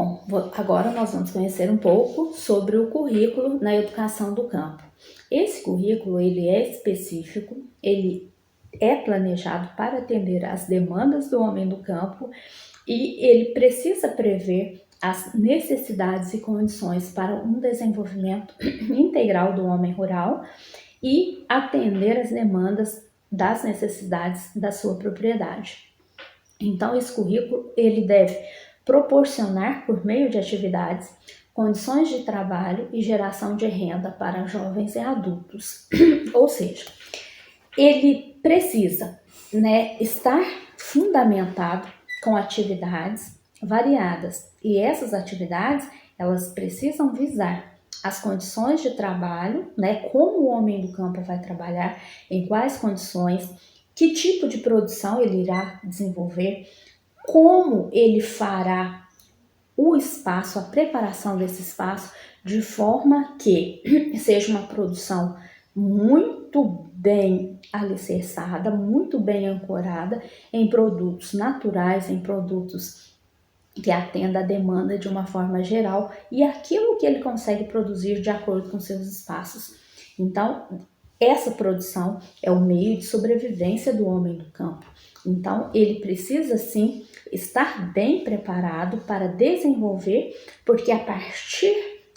Bom, agora nós vamos conhecer um pouco sobre o currículo na educação do campo. Esse currículo, ele é específico, ele é planejado para atender às demandas do homem do campo e ele precisa prever as necessidades e condições para um desenvolvimento integral do homem rural e atender às demandas das necessidades da sua propriedade. Então, esse currículo, ele deve proporcionar, por meio de atividades, condições de trabalho e geração de renda para jovens e adultos. Ou seja, ele precisa, estar fundamentado com atividades variadas. E essas atividades, elas precisam visar as condições de trabalho, como o homem do campo vai trabalhar, em quais condições, que tipo de produção ele irá desenvolver, como ele fará o espaço, a preparação desse espaço, de forma que seja uma produção muito bem alicerçada, muito bem ancorada em produtos naturais, em produtos que atenda a demanda de uma forma geral e aquilo que ele consegue produzir de acordo com seus espaços. Então, essa produção é o meio de sobrevivência do homem do campo. Então, ele precisa sim estar bem preparado para desenvolver, porque a partir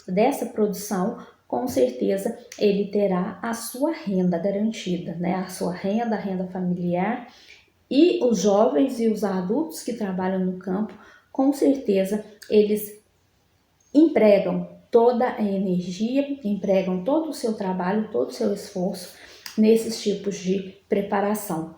dessa produção, com certeza, ele terá a sua renda garantida, a sua renda, a renda familiar, e os jovens e os adultos que trabalham no campo, com certeza, eles empregam toda a energia, empregam todo o seu trabalho, todo o seu esforço nesses tipos de preparação.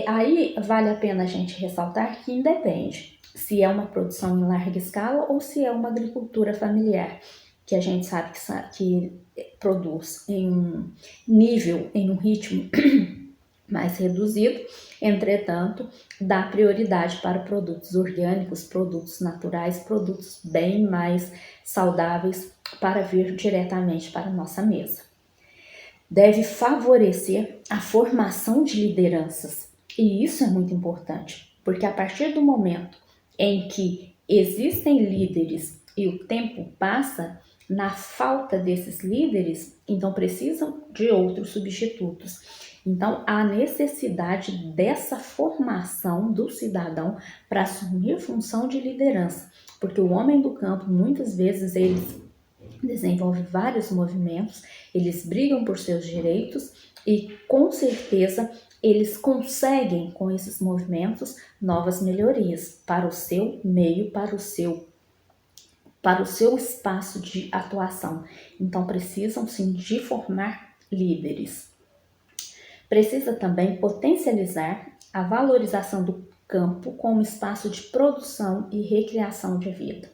Aí vale a pena a gente ressaltar que independe se é uma produção em larga escala ou se é uma agricultura familiar, que a gente sabe que produz em um nível, em um ritmo mais reduzido, entretanto, dá prioridade para produtos orgânicos, produtos naturais, produtos bem mais saudáveis para vir diretamente para a nossa mesa. Deve favorecer a formação de lideranças, e isso é muito importante, porque a partir do momento em que existem líderes e o tempo passa, na falta desses líderes, então precisam de outros substitutos. Então, há necessidade dessa formação do cidadão para assumir função de liderança, porque o homem do campo, muitas vezes, eles desenvolvem vários movimentos, eles brigam por seus direitos e, com certeza, eles conseguem, com esses movimentos, novas melhorias para o seu meio, para o seu espaço de atuação. Então, precisam, sim, de formar líderes. Precisa também potencializar a valorização do campo como espaço de produção e recriação de vida.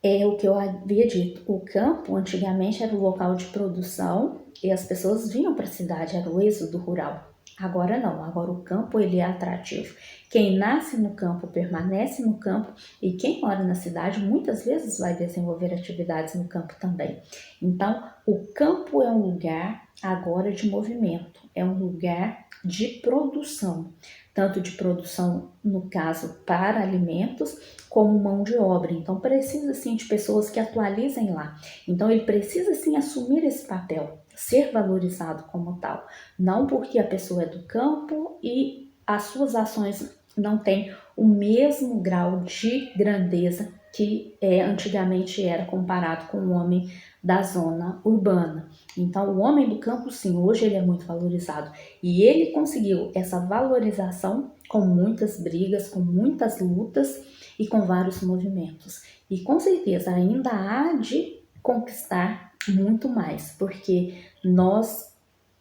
É o que eu havia dito, o campo antigamente era o local de produção e as pessoas vinham para a cidade, era o êxodo rural. Agora não, agora o campo ele é atrativo. Quem nasce no campo permanece no campo e quem mora na cidade muitas vezes vai desenvolver atividades no campo também. Então, o campo é um lugar agora de movimento, é um lugar de produção, tanto de produção, no caso, para alimentos, como mão de obra. Então, precisa sim de pessoas que atualizem lá. Então, ele precisa sim assumir esse papel, ser valorizado como tal. Não porque a pessoa é do campo e as suas ações não têm o mesmo grau de grandeza que antigamente era comparado com o homem da zona urbana. Então, o homem do campo, sim, hoje ele é muito valorizado. E ele conseguiu essa valorização com muitas brigas, com muitas lutas e com vários movimentos. E com certeza ainda há de conquistar muito mais, porque nós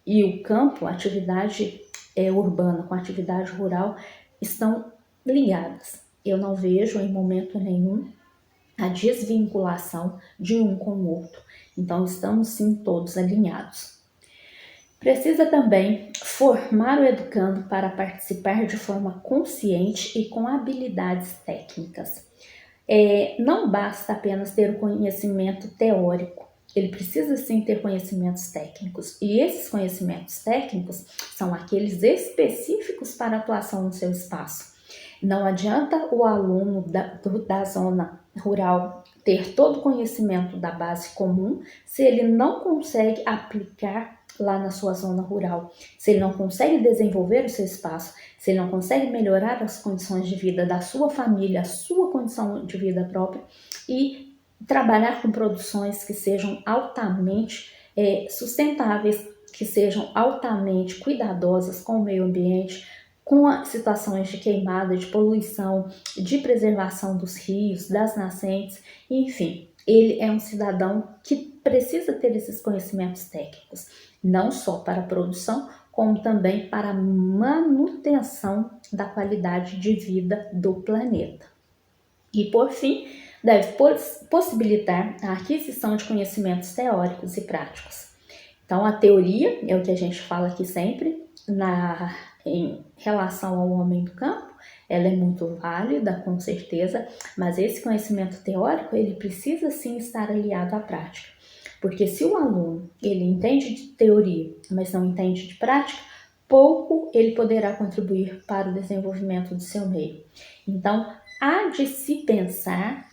e o campo, a atividade urbana com a atividade rural, estão ligadas. Eu não vejo em momento nenhum a desvinculação de um com o outro. Então, estamos sim todos alinhados. Precisa também formar o educando para participar de forma consciente e com habilidades técnicas. Não basta apenas ter o conhecimento teórico, ele precisa sim ter conhecimentos técnicos. E esses conhecimentos técnicos são aqueles específicos para a atuação no seu espaço. Não adianta o aluno da zona rural ter todo o conhecimento da base comum se ele não consegue aplicar lá na sua zona rural, se ele não consegue desenvolver o seu espaço, se ele não consegue melhorar as condições de vida da sua família, a sua condição de vida própria e trabalhar com produções que sejam altamente sustentáveis, que sejam altamente cuidadosas com o meio ambiente, com as situações de queimada, de poluição, de preservação dos rios, das nascentes, enfim. Ele é um cidadão que precisa ter esses conhecimentos técnicos, não só para a produção, como também para a manutenção da qualidade de vida do planeta. E, por fim, deve possibilitar a aquisição de conhecimentos teóricos e práticos. Então, a teoria é o que a gente fala aqui sempre, em relação ao homem do campo, ela é muito válida, com certeza, mas esse conhecimento teórico, ele precisa sim estar aliado à prática. Porque se o aluno, ele entende de teoria, mas não entende de prática, pouco ele poderá contribuir para o desenvolvimento do seu meio. Então, há de se pensar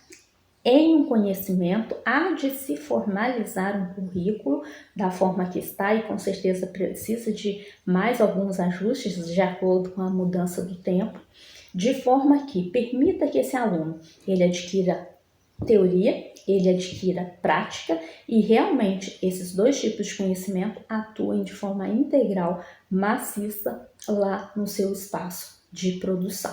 em um conhecimento, há de se formalizar um currículo da forma que está e com certeza precisa de mais alguns ajustes de acordo com a mudança do tempo, de forma que permita que esse aluno ele adquira teoria, ele adquira prática e realmente esses dois tipos de conhecimento atuem de forma integral, maciça lá no seu espaço de produção.